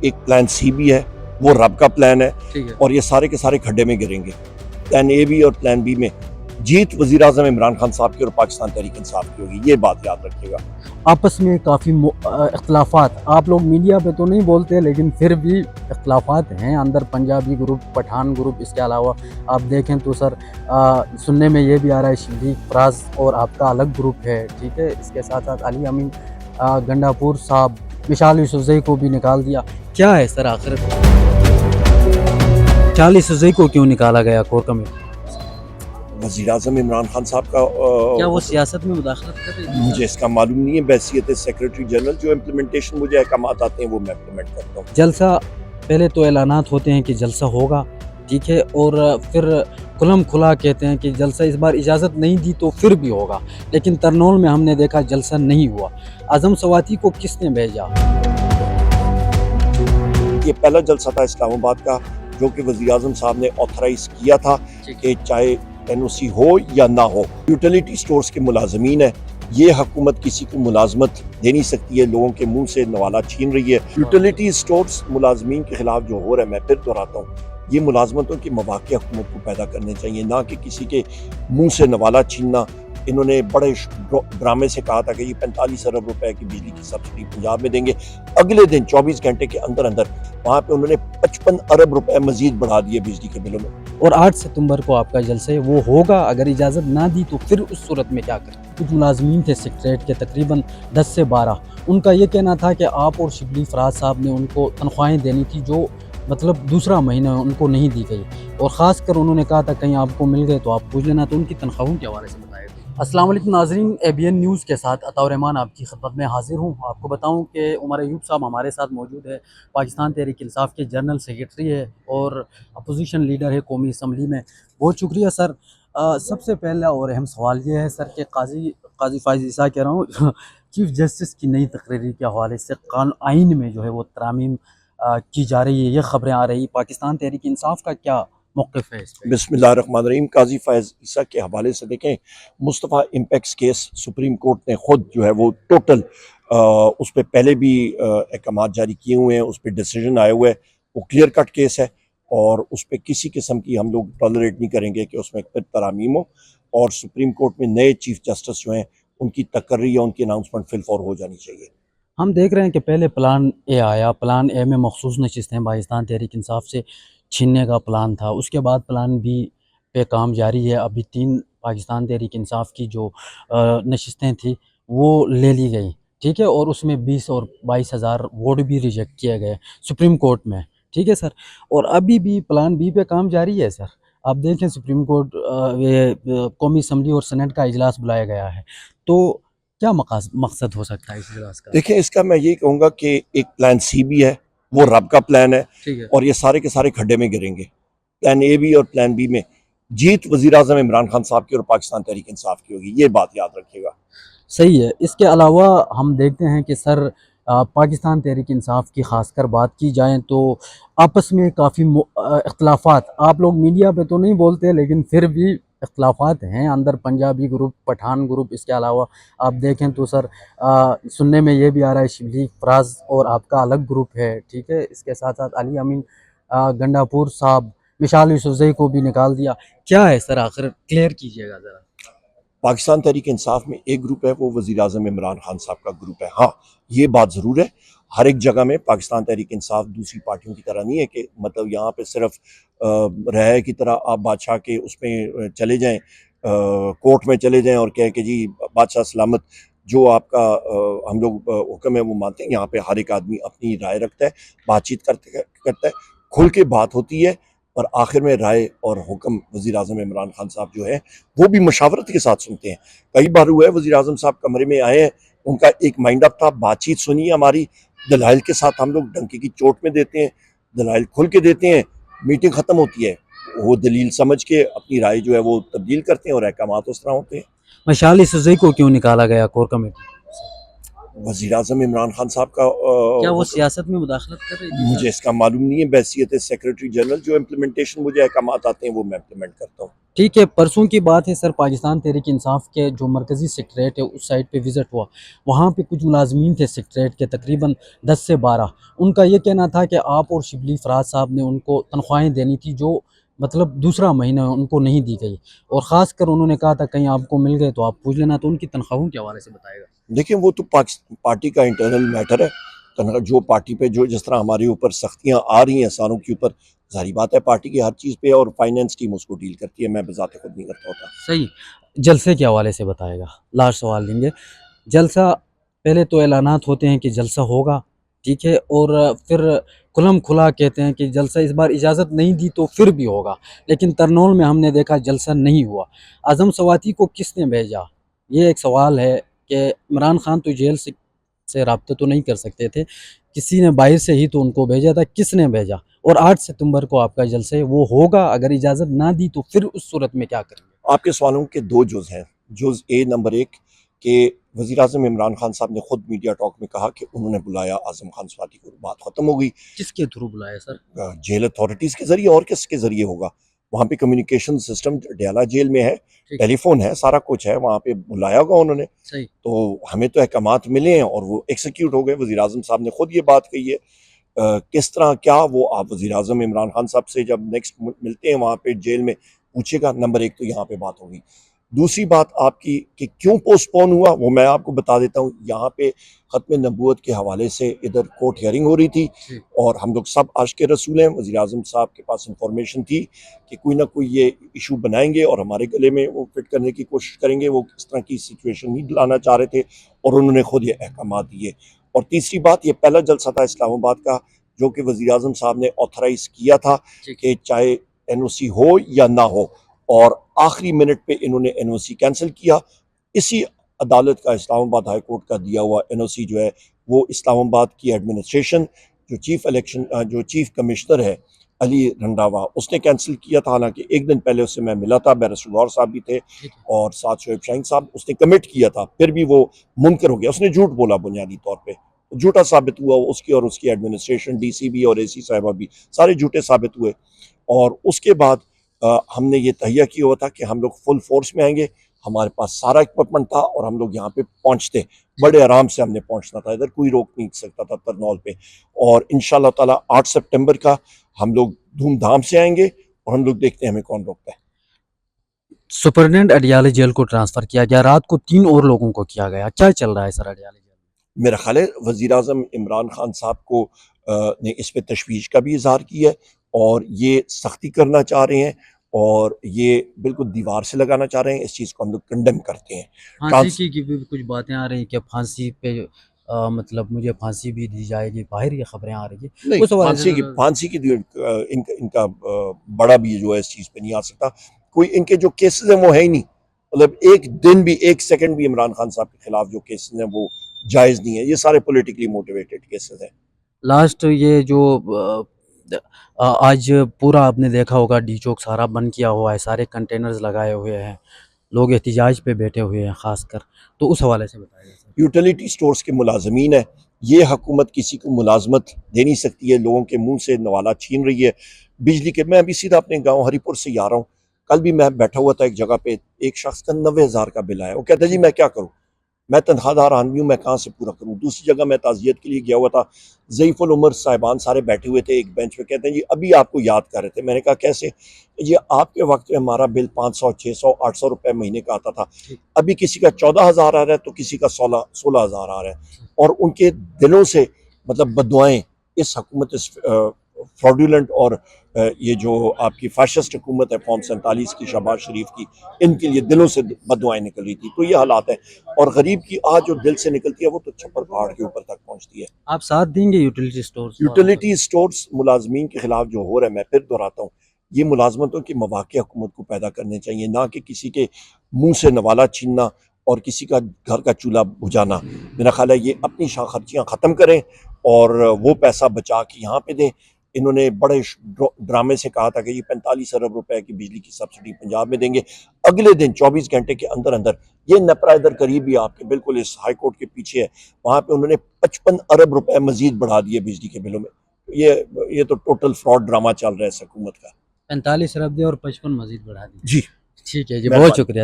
ایک پلان سی بھی ہے، وہ رب کا پلان ہے، ٹھیک ہے، اور یہ سارے کے سارے کھڈے میں گریں گے۔ پلان اے بھی اور پلان بی میں جیت وزیر اعظم عمران خان صاحب کی اور پاکستان تحریک انصاف کی ہوگی، یہ بات یاد رکھیے گا۔ آپس میں کافی اختلافات آپ لوگ میڈیا پہ تو نہیں بولتے، لیکن پھر بھی اختلافات ہیں اندر، پنجابی گروپ، پٹھان گروپ، اس کے علاوہ آپ دیکھیں تو سر سننے میں یہ بھی آ رہا ہے شبلی فراز اور آپ کا الگ گروپ ہے، ٹھیک ہے، اس کے ساتھ ساتھ علی امین گنڈاپور صاحب، مشال یوسفزئی کو بھی نکال دیا۔ کیا ہے سر آخر مشال یوسفزئی کو کیوں نکالا گیا کور کمیٹی؟ وزیر اعظم عمران خان صاحب کا کیا وہ سیاست میں مداخلت کر رہے ہیں؟ مجھے اس کا معلوم نہیں ہے، بحیثیت سیکریٹری جنرل جو امپلیمنٹیشن مجھے احکامات آتے ہیں وہ میں امپلیمنٹ کرتا ہوں۔ جلسہ پہلے تو اعلانات ہوتے ہیں کہ جلسہ ہوگا، ٹھیک ہے، اور پھر کھلم کھلا کہتے ہیں کہ جلسہ اس بار اجازت نہیں دی تو پھر بھی ہوگا، لیکن ترنول میں ہم نے دیکھا جلسہ نہیں ہوا۔ اعظم سواتی کو کس نے بھیجا؟ یہ پہلا جلسہ تھا اسلام آباد کا جو کہ وزیر اعظم صاحب نے آتھرائز کیا تھا کہ چاہے این او سی ہو یا نہ ہو، یوٹیلیٹی سٹورز کے ملازمین ہیں، یہ حکومت کسی کو ملازمت دے نہیں سکتی ہے، لوگوں کے منہ سے نوالا چھین رہی ہے۔ یوٹیلیٹی سٹورز ملازمین کے خلاف جو ہو رہا ہے، میں پھر دہراتا ہوں، یہ ملازمتوں کے مواقع حکومت کو پیدا کرنے چاہیے، نہ کہ کسی کے منہ سے نوالا چھیننا۔ انہوں نے بڑے ڈرامے سے کہا تھا کہ یہ 45 ارب روپے کی بجلی کی سبسڈی پنجاب میں دیں گے، اگلے دن 24 گھنٹے کے اندر وہاں پہ انہوں نے 55 ارب روپے مزید بڑھا دیے بجلی کے بلوں میں۔ اور 8 ستمبر کو آپ کا جلسہ وہ ہوگا، اگر اجازت نہ دی تو پھر اس صورت میں کیا کریں؟ کچھ ملازمین تھے سیکریٹریٹ کے تقریباً 10 سے 12، ان کا یہ کہنا تھا کہ آپ اور شبلی فراز صاحب نے ان کو تنخواہیں دینی تھی جو مطلب دوسرا مہینہ ان کو نہیں دی گئی، اور خاص کر انہوں نے کہا تھا کہیں آپ کو مل گئے تو آپ پوچھ لینا، تو ان کی تنخواہوں کے حوالے سے بتائے تھے۔ السلام علیکم ناظرین، اے بی این نیوز کے ساتھ عطاء الرحمان آپ کی خدمت میں حاضر ہوں۔ آپ کو بتاؤں کہ عمر ایوب صاحب ہمارے ساتھ موجود ہے، پاکستان تحریک انصاف کے جنرل سیکریٹری ہے اور اپوزیشن لیڈر ہے قومی اسمبلی میں۔ بہت شکریہ سر۔ سب سے پہلا اور اہم سوال یہ ہے سر کہ قاضی فائز عیسیٰ کہہ رہا ہوں چیف جسٹس کی نئی تقرری کے حوالے سے آئین میں جو ہے وہ ترامیم کی جا رہی ہے، یہ خبریں آ رہی، پاکستان تحریک انصاف کا کیا موقف ہے اس پہ؟ بسم اللہ الرحمن الرحیم۔ قاضی فائز عیسیٰ کے حوالے سے دیکھیں، مصطفیٰ امپیکس کیس سپریم کورٹ نے خود جو ہے وہ ٹوٹل اس پہ پہلے بھی احکامات جاری کیے ہوئے ہیں، اس پہ ڈیسیجن آئے ہوئے، وہ کلیئر کٹ کیس ہے، اور اس پہ کسی قسم کی ہم لوگ ٹالریٹ نہیں کریں گے کہ اس میں پھر ترامیم ہو، اور سپریم کورٹ میں نئے چیف جسٹس جو ہیں ان کی تقرری یا ان کی اناؤنسمنٹ فی الفور ہو جانی چاہیے۔ ہم دیکھ رہے ہیں کہ پہلے پلان اے آیا، پلان اے میں مخصوص نشستیں پاکستان تحریک انصاف سے چھیننے کا پلان تھا، اس کے بعد پلان بی پہ کام جاری ہے، ابھی 3 پاکستان تحریک انصاف کی جو نشستیں تھیں وہ لے لی گئی، ٹھیک ہے، اور اس میں 20 اور 22 ہزار ووٹ بھی ریجیکٹ کیے گئے سپریم کورٹ میں، ٹھیک ہے سر، اور ابھی بھی پلان بی پہ کام جاری ہے سر۔ آپ دیکھیں سپریم کورٹ قومی اسمبلی اور سینٹ کا اجلاس بلایا گیا ہے، تو کیا مقصد ہو سکتا ہے اس اجلاس کا؟ دیکھیں، اس کا میں یہی کہوں گا کہ ایک پلان سی بھی ہے، وہ رب کا پلان ہے، ٹھیک ہے، اور یہ سارے کے سارے کھڈے میں گریں گے۔ پلان اے بھی اور پلان بی میں جیت وزیر اعظم عمران خان صاحب کی اور پاکستان تحریک انصاف کی ہوگی، یہ بات یاد رکھیے گا۔ صحیح ہے۔ اس کے علاوہ ہم دیکھتے ہیں کہ سر پاکستان تحریک انصاف کی خاص کر بات کی جائیں تو آپس میں کافی اختلافات آپ لوگ میڈیا پہ تو نہیں بولتے، لیکن پھر بھی اختلافات ہیں اندر، پنجابی گروپ، پٹھان گروپ، اس کے علاوہ آپ دیکھیں تو سر سننے میں یہ بھی آ رہا ہے شبلی فراز اور آپ کا الگ گروپ ہے، ٹھیک ہے، اس کے ساتھ ساتھ علی امین گنڈاپور صاحب، مشال یوسفزئی کو بھی نکال دیا۔ کیا ہے سر آخر کلیئر کیجئے گا ذرا۔ پاکستان تحریک انصاف میں ایک گروپ ہے، وہ وزیر اعظم عمران خان صاحب کا گروپ ہے۔ ہاں، یہ بات ضرور ہے، ہر ایک جگہ میں پاکستان تحریک انصاف دوسری پارٹیوں کی طرح نہیں ہے کہ مطلب یہاں پہ صرف رہے کی طرح آپ بادشاہ کے اس میں چلے جائیں، کورٹ میں چلے جائیں اور کہیں کہ جی بادشاہ سلامت، جو آپ کا ہم لوگ حکم ہے وہ مانتے ہیں۔ یہاں پہ ہر ایک آدمی اپنی رائے رکھتا ہے، بات چیت کرتا ہے، کھل کے بات ہوتی ہے، اور آخر میں رائے اور حکم وزیر اعظم عمران خان صاحب جو ہے وہ بھی مشاورت کے ساتھ سنتے ہیں۔ کئی بار ہوا ہے وزیر اعظم صاحب کمرے میں آئے ہیں، ان کا ایک مائنڈ اپ تھا، بات چیت سنی ہماری، دلائل کے ساتھ ہم لوگ ڈنکے کی چوٹ میں دیتے ہیں، دلائل کھل کے دیتے ہیں، میٹنگ ختم ہوتی ہے، وہ دلیل سمجھ کے اپنی رائے جو ہے وہ تبدیل کرتے ہیں، اور احکامات اس طرح ہوتے ہیں۔ مشال یوسفزئی کو کیوں نکالا گیا کور کمیٹی سے؟ वज़ीर आज़म इमरान खान साहब का क्या वो हुक्म, सियासत में मुदाखलत कर रही थी मुझे सर? इसका मालूम नहीं है। बहैसियत सेक्रेटरी जनरल जो इम्प्लीमेंटेशन मुझे अहकामात आते हैं वो मैं इम्प्लीमेंट करता हूँ। ठीक है, परसों की बात है सर, पाकिस्तान तहरीक इंसाफ के जो मरकज़ी सेक्रेटरीएट है उस साइट पे विज़िट हुआ। वहाँ पे कुछ मुलाज़मीन थे सेक्रेटरीएट के, तकरीबन 10 से 12। उनका ये कहना था कि आप और शिबली फराज साहब ने उनको तनख्वाहें देनी थी जो मतलब दूसरा महीना उनको नहीं दी गई, और ख़ास कर उन्होंने कहा था कहीं आपको मिल गए तो आप पूछ लेना। तो उनकी तनख्वाहों के हवाले से बताएगा। देखिए वो तो पार्टी का इंटरनल मैटर है। जो पार्टी पे जो जिस तरह हमारे ऊपर सख्तियाँ आ रही हैं सारों के ऊपर, ज़ाहिर बात है पार्टी की हर चीज़ पे, और फाइनेंस टीम उसको डील करती है, मैं बज़ाते खुद नहीं करता होता। सही, जलसे के हवाले से बताएगा। लास्ट सवाल लेंगे। जलसा, पहले तो ऐलानात होते हैं कि जलसा होगा, ठीक है, और फिर खुलम खुला कहते हैं कि जलसा इस बार इजाज़त नहीं दी तो फिर भी होगा, लेकिन तरनौल में हमने देखा जलसा नहीं हुआ। आज़म सवाती को किसने भेजा? ये एक सवाल है कि इमरान खान तो जेल से राब्ता तो नहीं कर सकते थे, किसी ने बाहर से ही तो उनको भेजा था, किसने भेजा? और 8 सितंबर को आपका जलसा है, वो होगा, अगर इजाज़त ना दी तो फिर उस सूरत में क्या करेंगे? आपके सवालों के दो जुज़ हैं। जुज़ ए नंबर एक कि वज़ीर आज़म इमरान खान साहब ने खुद मीडिया टॉक में कहा कि उन्होंने बुलाया आज़म खान सवाती को, बात ख़त्म हो गई। किसके थ्रू बुलाया सर? जेल अथॉरिटीज़ के ज़रिए, और किसके ज़रिए होगा? वहाँ पे कम्युनिकेशन सिस्टम डयाला जेल में है, ठीक, टेलीफोन है, सारा कुछ है, वहाँ पे बुलाया होगा उन्होंने। सही। तो हमें तो अहकामात मिले हैं और वो एक्सिक्यूट हो गए। वज़ीर आज़म साहब ने खुद ये बात कही है। किस तरह क्या, वो आप वज़ीर आज़म इमरान खान साहब से जब नेक्स्ट मिलते हैं वहाँ पे जेल में पूछेगा। नंबर एक तो यहाँ पे बात होगी। दूसरी बात आपकी कि क्यों पोस्टपोन हुआ, वो मैं आपको बता देता हूँ। यहाँ पे ख़त्म नबूवत के हवाले से इधर कोर्ट हियरिंग हो रही थी, जी। और हम लोग सब आशिक़ रसूल हैं। वज़ीर आज़म साहब के पास इंफॉर्मेशन थी कि कोई ना कोई ये इशू बनाएंगे और हमारे गले में वो फिट करने की कोशिश करेंगे। वो इस तरह की सिचुएशन नहीं लाना चाह रहे थे, और उन्होंने खुद ये अहकामात दिए। और तीसरी बात, ये पहला जलसा था इस्लामाबाद का जो कि वज़ीर आज़म साहब ने ऑथराइज़ किया था कि चाहे NOC हो या ना हो, और आखिरी मिनट पे इन्होंने NOC कैंसिल किया। इसी अदालत का, इस्लामाबाद हाई कोर्ट का दिया हुआ NOC जो है वो इस्लामाबाद की एडमिनिस्ट्रेशन, जो चीफ कमिश्नर है अली रंधावा, उसने कैंसिल किया था। हालांकि एक दिन पहले उससे मैं मिला था, बैरिस्टर गौर साहब भी थे और साथ शोएब शाहीन साहब। उसने कमिट किया था, फिर भी वो मुनकर हो गया। उसने झूठ बोला बुनियादी तौर पे, झूठा साबित हुआ। उसकी और उसकी एडमिनिस्ट्रेशन, DC भी और AC साहिबा भी, सारे झूठे साबित हुए। और उसके बाद हमने ये तहिया किया हुआ था कि हम लोग फुल फोर्स में आएंगे। हमारे पास सारा इक्विपमेंट था और हम लोग यहाँ पे पहुँचते, बड़े आराम से हमने पहुँचना था, इधर कोई रोक नहीं सकता था तरनौल पे। और इंशाल्लाह ताला 8 सितंबर का हम लोग धूमधाम से आएंगे, और हम लोग देखते हैं हमें कौन रोकता है। सुपरिटेंडेंट अडियाला जेल को ट्रांसफ़र किया गया, रात को 3 और लोगों को किया गया। क्या चल रहा है सर अडियाला जेल में? मेरा ख्याल है वज़ीर आज़म इमरान खान साहब को ने इस पे तशवीश का भी इजहार किया है, और ये सख्ती करना चाह रहे हैं, और ये बिल्कुल दीवार से लगाना चाह रहे हैं। इस चीज़ को हम लोग कंडेम करते हैं। फांसी की भी कुछ बातें आ रही हैं कि फांसी पे मतलब मुझे फांसी भी दी जाएगी, बाहर ये खबरें आ रही हैं नहीं, उस हवाले से। फांसी की इनका बड़ा भी जो है इस चीज़ पे नहीं आ सकता। कोई इनके जो केसेस हैं वो है ही नहीं। मतलब एक दिन भी, एक सेकंड भी इमरान खान साहब के खिलाफ जो केसेस हैं वो जायज़ नहीं है। ये सारे पॉलिटिकली मोटिवेटेड केसेस हैं। लास्ट ये जो आज पूरा आपने देखा होगा डी चौक सारा बंद किया हुआ है, सारे कंटेनर्स लगाए हुए हैं, लोग एहतिजाज पे बैठे हुए हैं खासकर, तो उस हवाले से बताइए सर। यूटिलिटी स्टोर्स के मुलाजमीन है। ये हुकूमत किसी को मुलाजमत दे नहीं सकती है, लोगों के मुंह से नवाला छीन रही है। बिजली के, मैं अभी सीधा अपने गांव हरिपुर से ही आ रहा हूँ। कल भी मैं बैठा हुआ था एक जगह पे, एक शख्स का 90,000 का बिल आया। वो कहता है जी मैं क्या करूँ, मैं तनख्वाहदार आदमी हूँ, मैं कहाँ से पूरा करूँ। दूसरी जगह मैं ताज़ियत के लिए गया हुआ था, ज़ईफ़ुल उमर साहिबान सारे बैठे हुए थे एक बेंच पे। कहते हैं जी अभी आपको याद कर रहे थे। मैंने कहा कैसे? ये आपके वक्त में हमारा बिल 500, 600, 800 रुपये महीने का आता था, अभी किसी का 14,000 आ रहा है तो किसी का 16,000 आ रहा है। और उनके दिलों से मतलब बदुआएं इस हुकूमत, इस फ्रॉडुलेंट और ये जो आपकी फाशिस्ट हुकूमत है फॉर्म 47 की, शहबाज शरीफ की, इनके लिए दिलों से बदुआएं निकल रही थी। तो ये हालात है, और गरीब की आज जो दिल से निकलती है वो तो छप्पर पहाड़ के ऊपर तक पहुंचती है। आप साथ देंगे यूटिलिटी स्टोर्स वालों का? यूटिलिटी स्टोर्स मुलाजमीन के खिलाफ जो हो रहा है, मैं फिर दोहराता हूँ, ये मुलाजमतों के मौके हुकूमत को पैदा करने चाहिए, ना कि किसी के मुंह से नवाला छीनना और किसी का घर का चूल्हा बुझाना। मेरा ख्याल है ये अपनी खर्चियाँ ख़त्म करें और वो पैसा बचा के यहाँ पे दें। انہوں نے بڑے ڈرامے سے کہا تھا کہ یہ 45 ارب روپے کی بجلی کی سبسڈی پنجاب میں دیں گے. اگلے دن 24 گھنٹے کے اندر اندر یہ نپرا ادھر قریب ہی آپ کے بالکل اس ہائی کورٹ کے پیچھے ہے, وہاں پہ انہوں نے 55 ارب روپے مزید بڑھا دیے بجلی کے بلوں میں. یہ تو ٹوٹل فراڈ ڈرامہ چل رہا ہے اس حکومت کا. 45 ارب دے اور 55 مزید بڑھا دی. جی ٹھیک ہے جی, مہربانی. بہت شکریہ.